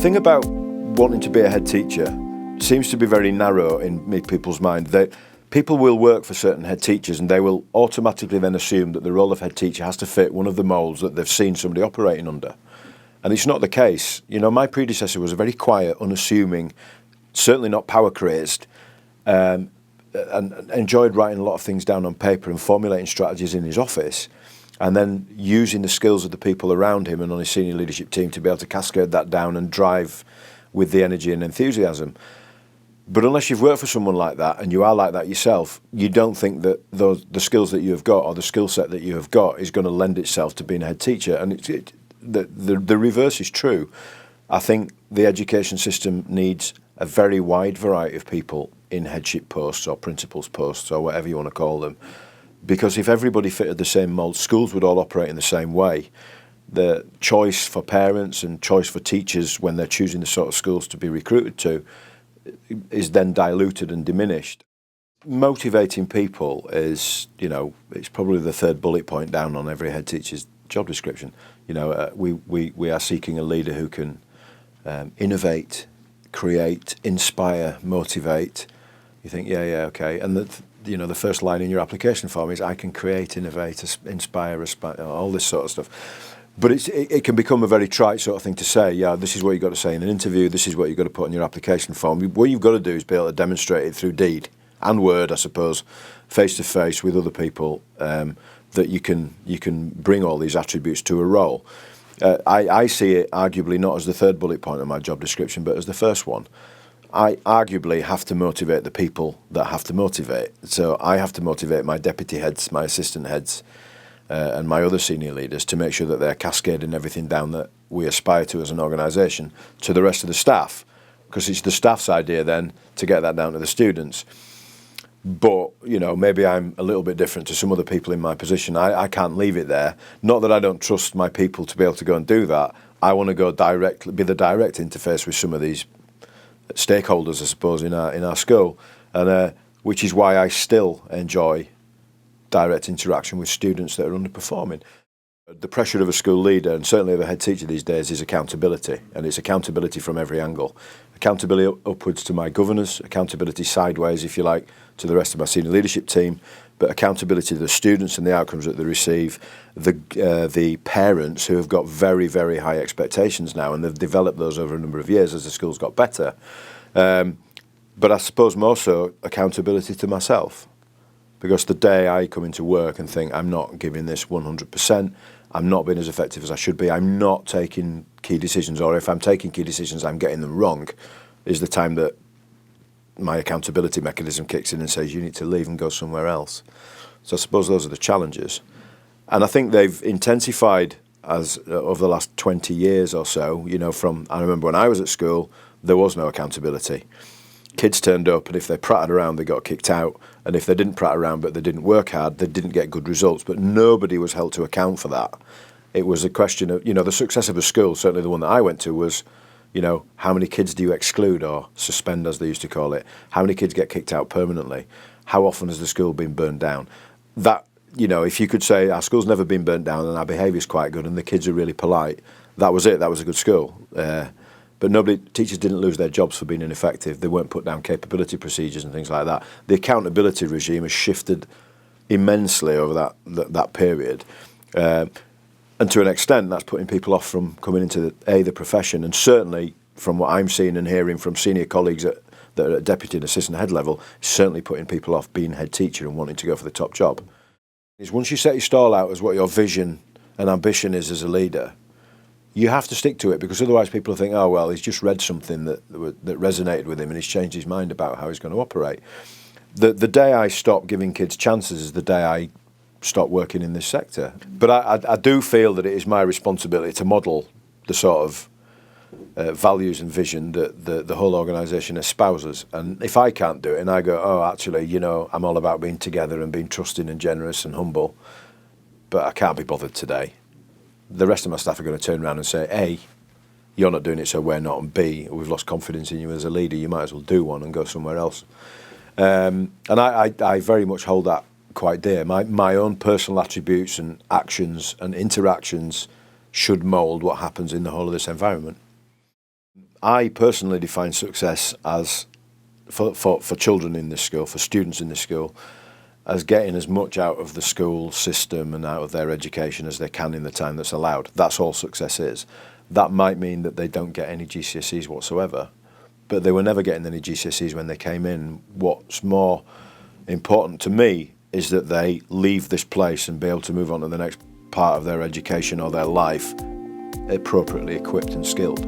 thing about wanting to be a head teacher seems to be very narrow in people's mind. That people will work for certain head teachers and they will automatically then assume that the role of head teacher has to fit one of the moulds that they've seen somebody operating under. And it's not the case. You know, my predecessor was a very quiet, unassuming, certainly not power crazed, and enjoyed writing a lot of things down on paper and formulating strategies in his office, and then using the skills of the people around him and on his senior leadership team to be able to cascade that down and drive with the energy and enthusiasm. But unless you've worked for someone like that and you are like that yourself, you don't think that the skills that you have got or the skill set that you have got is going to lend itself to being a head teacher. And the reverse is true. I think the education system needs a very wide variety of people in headship posts or principals posts or whatever you want to call them. Because if everybody fitted the same mould, schools would all operate in the same way. The choice for parents and choice for teachers when they're choosing the sort of schools to be recruited to is then diluted and diminished. Motivating people is, you know, it's probably the third bullet point down on every head teacher's job description. You know, we are seeking a leader who can innovate, create, inspire, motivate. You think, yeah, okay. And the first line in your application form is, I can create, innovate, inspire, all this sort of stuff. But it can become a very trite sort of thing to say, yeah, this is what you've got to say in an interview, this is what you've got to put in your application form. What you've got to do is be able to demonstrate it through deed and word, I suppose, face to face with other people, that you can bring all these attributes to a role. I see it arguably not as the third bullet point on my job description, but as the first one. I arguably have to motivate the people that have to motivate. So I have to motivate my deputy heads, my assistant heads, and my other senior leaders to make sure that they're cascading everything down that we aspire to as an organisation to the rest of the staff, because it's the staff's idea then to get that down to the students. But, you know, maybe I'm a little bit different to some other people in my position. I can't leave it there. Not that I don't trust my people to be able to go and do that. I want to go be the direct interface with some of these stakeholders, I suppose, in our school, and which is why I still enjoy direct interaction with students that are underperforming. The pressure of a school leader, and certainly of a head teacher these days, is accountability, and it's accountability from every angle. Accountability upwards to my governors, accountability sideways, if you like, to the rest of my senior leadership team, but accountability to the students and the outcomes that they receive, the parents who have got very, very high expectations now, and they've developed those over a number of years as the school's got better. But I suppose more so accountability to myself, because the day I come into work and think I'm not giving this 100%, I'm not being as effective as I should be, I'm not taking key decisions, or if I'm taking key decisions, I'm getting them wrong, is the time that my accountability mechanism kicks in and says, you need to leave and go somewhere else. So I suppose those are the challenges. And I think they've intensified as over the last 20 years or so. You know, I remember when I was at school, there was no accountability. Kids turned up, and if they pratted around, they got kicked out. And if they didn't prat around but they didn't work hard, they didn't get good results. But nobody was held to account for that. It was a question of, you know, the success of a school, certainly the one that I went to, was, you know, how many kids do you exclude or suspend, as they used to call it? How many kids get kicked out permanently? How often has the school been burned down? That, you know, if you could say our school's never been burnt down and our behaviour's quite good and the kids are really polite, that was it. That was a good school. But teachers didn't lose their jobs for being ineffective. They weren't put down capability procedures and things like that. The accountability regime has shifted immensely over that period. And to an extent, that's putting people off from coming into the profession. And certainly, from what I'm seeing and hearing from senior colleagues that are at deputy and assistant head level, certainly putting people off being head teacher and wanting to go for the top job. Is once you set your stall out as what your vision and ambition is as a leader, you have to stick to it, because otherwise people think, oh, well, he's just read something that resonated with him and he's changed his mind about how he's going to operate. The day I stop giving kids chances is the day I stop working in this sector. But I do feel that it is my responsibility to model the sort of values and vision that the whole organisation espouses. And if I can't do it and I go, oh, actually, you know, I'm all about being together and being trusting and generous and humble, but I can't be bothered today, the rest of my staff are going to turn around and say, A, you're not doing it, so we're not, and B, we've lost confidence in you as a leader, you might as well do one and go somewhere else. And I very much hold that quite dear. My own personal attributes and actions and interactions should mould what happens in the whole of this environment. I personally define success as, for children in this school, for students in this school, as getting as much out of the school system and out of their education as they can in the time that's allowed. That's all success is. That might mean that they don't get any GCSEs whatsoever, but they were never getting any GCSEs when they came in. What's more important to me is that they leave this place and be able to move on to the next part of their education or their life appropriately equipped and skilled.